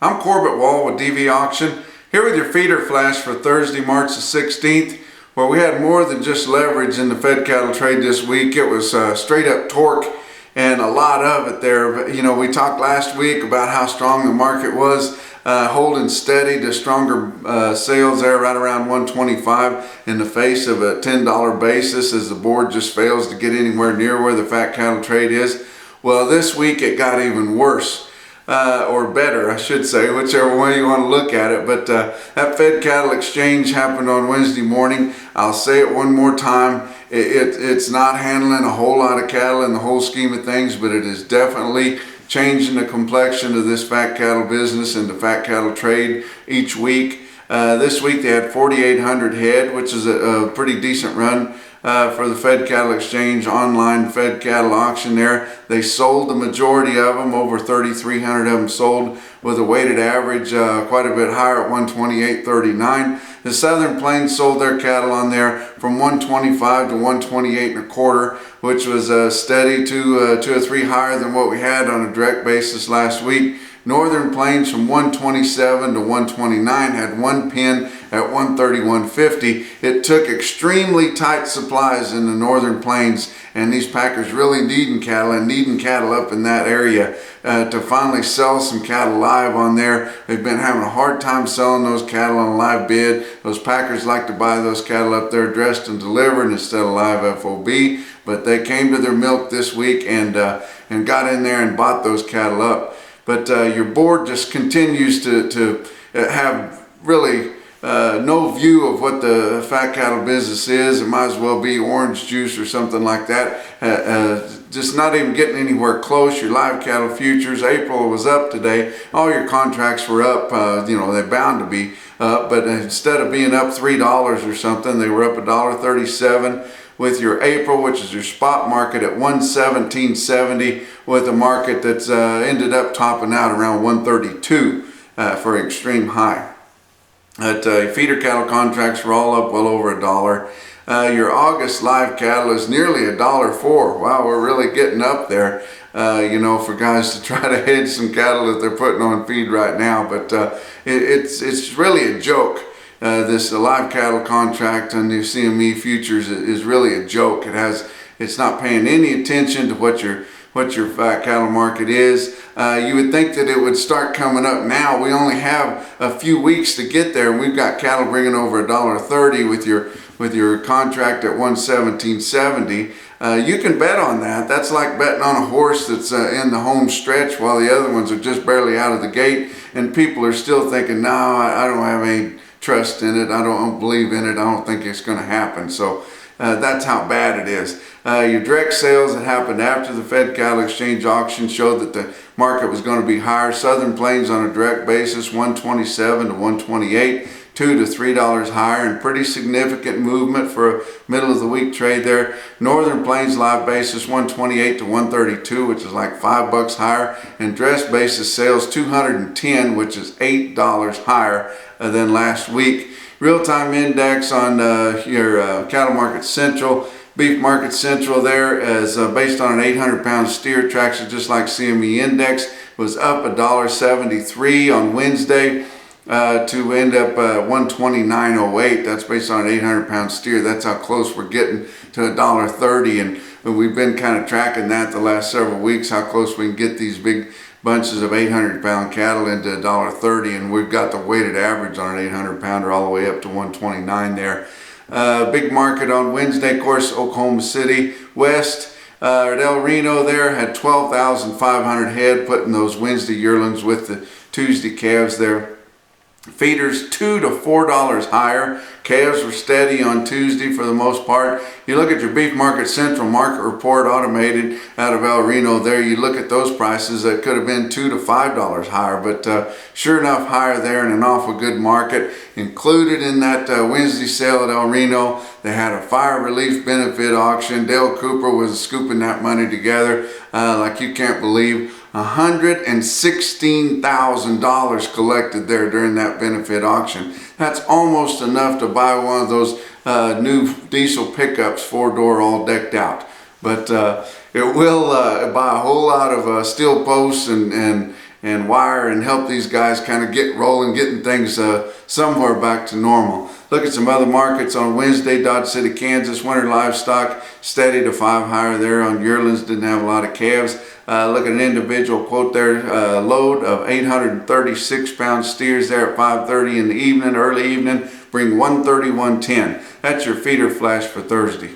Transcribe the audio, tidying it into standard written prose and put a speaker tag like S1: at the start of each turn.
S1: I'm Corbett Wall with DV Auction, here with your feeder flash for Thursday, March the 16th, where we had more than just leverage in the fed cattle trade this week. It was straight up torque and a lot of it there. But, you know, we talked last week about how strong the market was, holding steady to stronger sales there right around 125 in the face of a $10 basis as the board just fails to get anywhere near where the fat cattle trade is. Well, this week it got even worse. Or better, I should say, whichever way you want to look at it. But that Fed Cattle Exchange happened on Wednesday morning. I'll say it one more time. It's not handling a whole lot of cattle in the whole scheme of things, but it is definitely changing the complexion of this fat cattle business and the fat cattle trade each week. This week they had 4,800 head, which is a pretty decent run for the Fed Cattle Exchange online Fed Cattle Auction there. They sold the majority of them, over 3,300 of them sold, with a weighted average quite a bit higher at 128.39. The Southern Plains sold their cattle on there from 125 to 128 and a quarter, which was steady, two or three higher than what we had on a direct basis last week. Northern Plains from 127 to 129 had one pin at 131.50. It took extremely tight supplies in the Northern Plains, and these packers really needing cattle up in that area to finally sell some cattle live on there. They've been having a hard time selling those cattle on a live bid. Those packers like to buy those cattle up there dressed and delivered instead of live FOB, but they came to their milk this week and got in there and bought those cattle up. But your board just continues to have really no view of what the fat cattle business is. It might as well be orange juice or something like that. Just not even getting anywhere close. Your live cattle futures, April was up today. All your contracts were up. You know, they're bound to be up. But instead of being up $3 or something, they were up $1.37. With your April, which is your spot market, at 117.70, with a market that's ended up topping out around 132 for extreme high. Feeder cattle contracts were all up well over $1. Your August live cattle is nearly $1.04. Wow, we're really getting up there. You know, for guys to try to hedge some cattle that they're putting on feed right now, but it's really a joke. This live cattle contract on the CME futures is really a joke. It's not paying any attention to what your fat cattle market is. You would think that it would start coming up now. We only have a few weeks to get there, and we've got cattle bringing over $1.30 with your contract at 117.70. You can bet on that. That's like betting on a horse that's in the home stretch while the other ones are just barely out of the gate, and people are still thinking, no, I don't have any trust in it, I don't believe in it, I don't think it's going to happen. So that's how bad it is. Your direct sales that happened after the Fed Cattle Exchange auction showed that the market was going to be higher. Southern Plains on a direct basis, 127 to 128, $2 to $3 higher, and pretty significant movement for a middle of the week trade there. Northern Plains live basis 128 to 132, which is like $5 higher, and dress basis sales 210, which is $8 higher than last week. Real-time index on your Cattle Market Central. Beef Market Central there is based on an 800-pound steer traction, just like CME index, was up $1.73 on Wednesday to end up 129.08. That's based on an 800-pound steer. That's how close we're getting to $1.30, and we've been kind of tracking that the last several weeks, how close we can get these big bunches of 800-pound cattle into $1.30, and we've got the weighted average on an 800-pounder all the way up to 129 there. Big market on Wednesday, of course, Oklahoma City West. At El Reno there had 12,500 head, putting those Wednesday yearlings with the Tuesday calves there. Feeders $2 to $4 higher. Calves were steady on Tuesday for the most part. You look at your Beef Market Central market report automated out of El Reno there, you look at those prices that could have been $2 to $5 higher, but sure enough higher there in an awful good market. Included in that Wednesday sale at El Reno, they had a fire relief benefit auction. Dale Cooper was scooping that money together like you can't believe. $116,000 collected there during that benefit auction. That's almost enough to buy one of those new diesel pickups, 4-door, all decked out. But it will buy a whole lot of steel posts and and wire and help these guys kind of get rolling, getting things somewhere back to normal. Look at some other markets on Wednesday. Dodge City, Kansas, winter livestock steady to 5 higher there on yearlings. Didn't have a lot of calves. Look at an individual quote there, load of 836 pound steers there at 5:30 in the evening, early evening, bring 131.10. That's your feeder flash for Thursday.